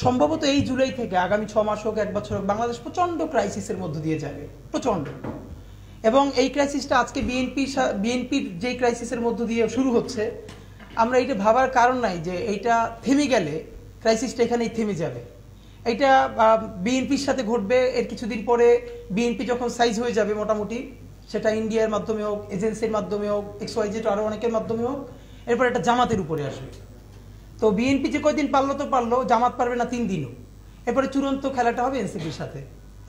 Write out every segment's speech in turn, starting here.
সম্ভবত এই জুলাই থেকে আগামী 6 মাস হোক 1 বছর হোক বাংলাদেশ প্রচন্ড ক্রাইসিসের মধ্য দিয়ে যাবে, প্রচন্ড। এবং এই ক্রাইসিসটা আজকে বিএনপির যে ক্রাইসিসের মধ্য দিয়ে শুরু হচ্ছে, আমরা এইটা ভাবার কারণ নাই যে এইটা থেমে গেলে ক্রাইসিসটা এখানেই থেমে যাবে। এইটা বিএনপির সাথে ঘটবে, এর কিছুদিন পরে বিএনপি যখন সাইজ হয়ে যাবে মোটামুটি, সেটা ইন্ডিয়ার মাধ্যমে হোক, এজেন্সির মাধ্যমে হোক, XYZ আরও অনেকের মাধ্যমে হোক, এরপর এটা জামাতের উপরে আসবে। তো বিএনপি যে কয়দিন পারলো তো পারলো, জামাত পারবে না 3 দিনও। এরপরে চূড়ান্ত খেলাটা হবে এনসিপির সাথে,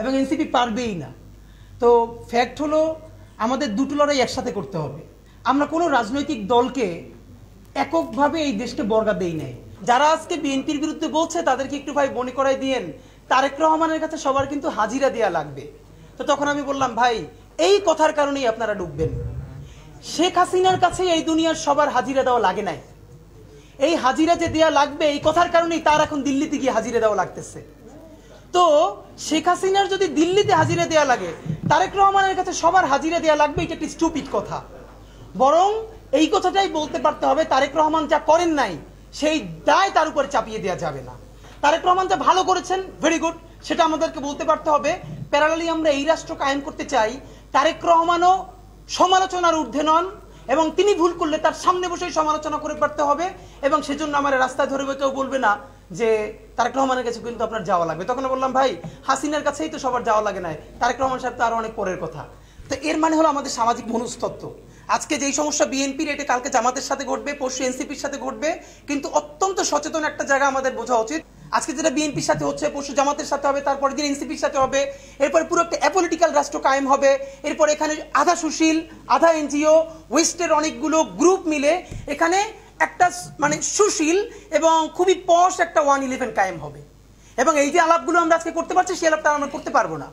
এবং এনসিপি পারবেই না। তো ফ্যাক্ট হলো আমাদের দুটো লড়াই একসাথে করতে হবে। আমরা কোনো রাজনৈতিক দলকে এককভাবে এই দেশকে বর্গা দেই নাই। যারা আজকে বিএনপির বিরুদ্ধে বলছে তাদেরকে একটু ভাই মনে করাই দিয়েন, তারেক রহমানের কাছে সবার কিন্তু হাজিরা দেওয়া লাগবে। তো তখন আমি বললাম, ভাই এই কথার কারণেই আপনারা ডুববেন। শেখ হাসিনার কাছে এই দুনিয়ার সবার হাজিরা দেওয়া লাগে নাই। এই হাজিরা যে দেওয়া লাগবে এই কথার কারণেই তার এখন দিল্লিতে গিয়ে হাজিরা দেওয়া লাগতেছে। তো শেখ হাসিনার যদি দিল্লিতে হাজিরা দেওয়া লাগে, তারেক রহমানের কাছে সবার হাজিরা দেওয়া লাগবে, এটা একটি স্টুপিড কথা। বরং এই কথাটাই বলতে পারতে হবে, তারেক রহমান যা করেন নাই সেই দায় তার উপরে চাপিয়ে দেওয়া যাবে না। তারেক রহমান যা ভালো করেছেন, ভেরি গুড, সেটা আমাদেরকে বলতে পারতে হবে। প্যারালালি আমরা এই রাষ্ট্র কায়েম করতে চাই, তারেক রহমানও সমালোচনার ঊর্ধ্বে নন, এবং তিনি ভুল করলে তার সামনে বসেই সমালোচনা করে পারতে হবে। এবং সেজন্য আমার রাস্তায় ধরে কেউ বলবে না যে তারেক রহমানের কাছে কিন্তু আপনার যাওয়া লাগবে। তখন বললাম, ভাই হাসিনার কাছেই তো সবার যাওয়া লাগে না, তারেক রহমান সাহেব তো আরো অনেক পরের কথা। তো এর মানে হলো আমাদের সামাজিক মনস্তত্ত্ব। আজকে যেই সমস্যা বিএনপির, এটা কালকে জামাতের সাথে ঘটবে, পরশু এনসিপির সাথে ঘটবে, কিন্তু অত্যন্ত সচেতন একটা জায়গা আমাদের বোঝা উচিত। আজকে যেটা বিএনপির সাথে হচ্ছে, পরশু জামাতের সাথে হবে, তারপরে দিন এনসিপির সাথে হবে, এরপরে পুরো একটা অ্যাপলিটিক্যাল রাষ্ট্র কায়েম হবে। এরপর এখানে আধা সুশীল, আধা এনজিও, ওয়েস্টের অনেকগুলো গ্রুপ মিলে এখানে একটা মানে সুশীল এবং খুবই পশ একটা 111 কায়েম হবে। এবং এই যে আলাপগুলো আমরা আজকে করতে পারছি, সেই আলাপটা আমরা করতে পারবো না।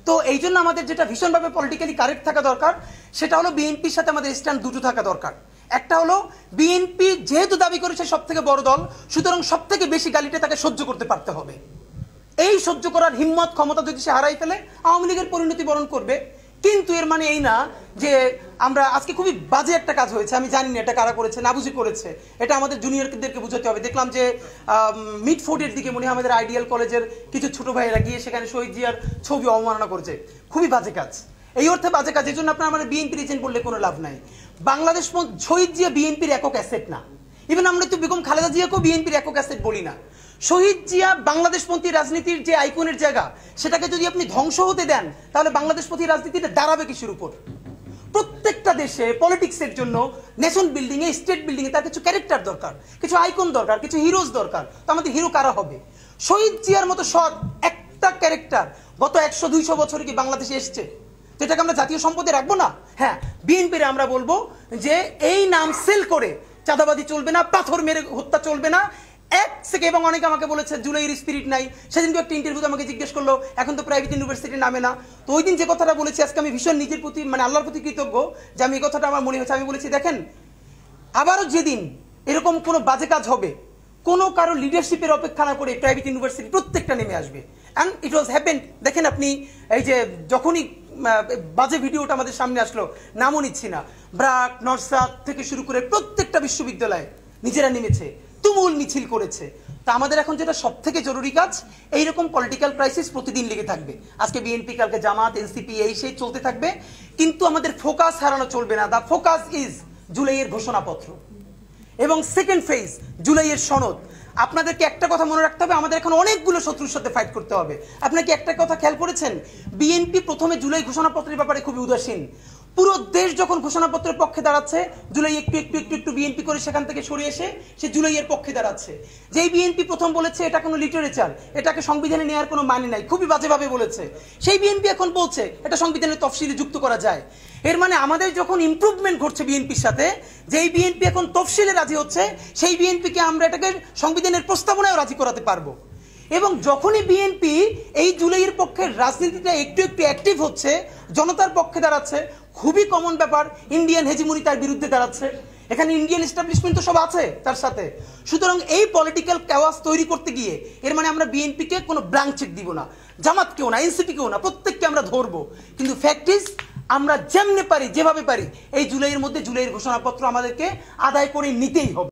তো এই জন্য আমাদের যেটা ভীষণভাবে পলিটিক্যালি কারেক্ট থাকা দরকার, সেটা হলো বিএনপির সাথে আমাদের স্ট্যান্ড দুটো থাকা দরকার। একটা হলো বিএনপি যেহেতু দাবি করেছে সব থেকে বড় দল, সুতরাং সব থেকে বেশি গালিটা তাকে সহ্য করতে পারতে হবে। এই সহ্য করার হিম্মত ক্ষমতা যদি সে হারাই ফেলে, আওয়ামী লীগের পরিণতি বরণ করবে। কিন্তু এর মানে এই না যে আমরা আজকে খুবই বাজে একটা কাজ হয়েছে, আমি জানি না এটা কারা করেছে, না বুঝে করেছে, এটা আমাদের জুনিয়রদেরকে বুঝাতে হবে। দেখলাম যে মিডফোর্ডের দিকে মনে হয় আমাদের আইডিয়াল কলেজের কিছু ছোট ভাইয়েরা গিয়ে সেখানে শহীদ জিয়ার ছবি অবমাননা করেছে। খুবই বাজে কাজ, এই অর্থে বাজে কাজ। এই জন্য আপনার আমাদের বিএনপির এজেন্ট বললে কোনো লাভ নাই। বাংলাদেশ শহীদ জিয়া বিএনপির একক অ্যাসেট না। ইভেন আমরা তো বেগম খালেদা জিয়াকেও বিএনপির একক অ্যাসেট বলি না। শহীদ জিয়া বাংলাদেশপন্থী রাজনীতির যে আইকনের জায়গা, সেটাকে যদি আপনি ধ্বংস হতে দেন, তাহলে বাংলাদেশপন্থী রাজনীতিটা দাঁড়াবে কিসের উপর? প্রত্যেকটা দেশে পলিটিক্সের জন্য, নেশন বিল্ডিং এ, স্টেট বিল্ডিং এ তার কিছু ক্যারেক্টার দরকার, কিছু আইকন দরকার, কিছু হিরোজ দরকার। তো আমাদের হিরো কারা হবে? শহীদ জিয়ার মতো সৎ একটা ক্যারেক্টার গত 100-200 বছরে কি বাংলাদেশে এসছে? তো এটাকে আমরা জাতীয় সম্পদে রাখবো না? হ্যাঁ, বিএনপির আমরা বলবো যে এই নাম সেল করে চাঁদাবাদী চলবে না, পাথর মেরে হত্যা চলবে না। এক থেকে, এবং অনেকে আমাকে বলেছে জুলাইয়ের স্পিরিট নাই। সেদিনকে একটা ইন্টারভিউতে আমাকে জিজ্ঞেস করলো, এখন তো প্রাইভেট ইউনিভার্সিটির নামে না। তো ওই দিন যে কথাটা বলেছি, আজকে আমি ভীষণ নিজের প্রতি মানে আল্লাহর প্রতি কৃতজ্ঞ যে আমি এই কথাটা আমার মনে হয়েছে। আমি বলেছি, দেখেন আবারও যেদিন এরকম কোনো বাজে কাজ হবে, কোনো কারো লিডারশিপের অপেক্ষা না করে প্রাইভেট ইউনিভার্সিটি প্রত্যেকটা নেমে আসবে। And it was happened. দেখেন আপনি, এই যে যখনই বাজে ভিডিওটা আমাদের সামনে আসলো, নামও নিচ্ছি না, ব্র্যাক, নরসাদ থেকে শুরু করে প্রত্যেকটা বিশ্ববিদ্যালয়ে নিজেরা নেমেছে, তুমুল মিছিল করেছে। তা আমাদের এখন যেটা সব থেকে জরুরি কাজ, এইরকম পলিটিক্যাল ক্রাইসিস প্রতিদিন লেগে থাকবে। আজকে বিএনপি, কালকে জামাত, এনসিপি, এই সেই চলতে থাকবে, কিন্তু আমাদের ফোকাস হারানো চলবে না। দ্য ফোকাস ইজ জুলাইয়ের ঘোষণাপত্র এবং সেকেন্ড ফেজ জুলাইয়ের সনদ। আপনাদেরকে একটা কথা মনে রাখতে হবে, আমাদের এখন অনেকগুলো শত্রুর সাথে ফাইট করতে হবে। আপনাকে একটা কথা খেয়াল করেছেন, বিএনপি প্রথমে জুলাই ঘোষণাপত্রের ব্যাপারে খুবই উদাসীন। পুরো দেশ যখন ঘোষণাপত্রের পক্ষে দাঁড়াচ্ছে, জুলাই একটু একটু একটু একটু বিএনপি করে সেখান থেকে সরে এসে সে জুলাইয়ের পক্ষে দাঁড়াচ্ছে। যেই বিএনপি প্রথম বলেছে এটা কোনো লিটারেচার, এটাকে সংবিধানে নেওয়ার কোনো মানে নাই, খুবই বাজেভাবে বলেছে, সেই বিএনপি এখন বলছে এটা সংবিধানের তফসিলে যুক্ত করা যায়। এর মানে আমাদের যখন ইমপ্রুভমেন্ট ঘটছে বিএনপির সাথে, যেই বিএনপি এখন তফসিলে রাজি হচ্ছে, সেই বিএনপিকে আমরা এটাকে সংবিধানের প্রস্তাবনায় রাজি করাতে পারবো। এবং যখনই বিএনপি এই জুলাইয়ের পক্ষে রাজনীতিটা একটু একটু অ্যাক্টিভ হচ্ছে, জনতার পক্ষে দাঁড়াচ্ছে, খুবই কমন ব্যাপার, ইন্ডিয়ান হেজিমনি তার বিরুদ্ধে দাঁড়াচ্ছে, এখানে ইন্ডিয়ান এস্টাবলিশমেন্ট তো সব আছে তার সাথে। সুতরাং এই পলিটিক্যাল ক্যাওয়াস তৈরি করতে গিয়ে এর মানে আমরা বিএনপিকে কোনো ব্ল্যাঙ্ক চেক দিব না, জামাতকেও না, এনসিপিকেও না, প্রত্যেককে আমরা ধরবো। কিন্তু ফ্যাক্ট ইজ আমরা যেমনে পারি, যেভাবে পারি, এই জুলাইয়ের মধ্যে জুলাইয়ের ঘোষণাপত্র আমাদেরকে আদায় করে নিতেই হবে।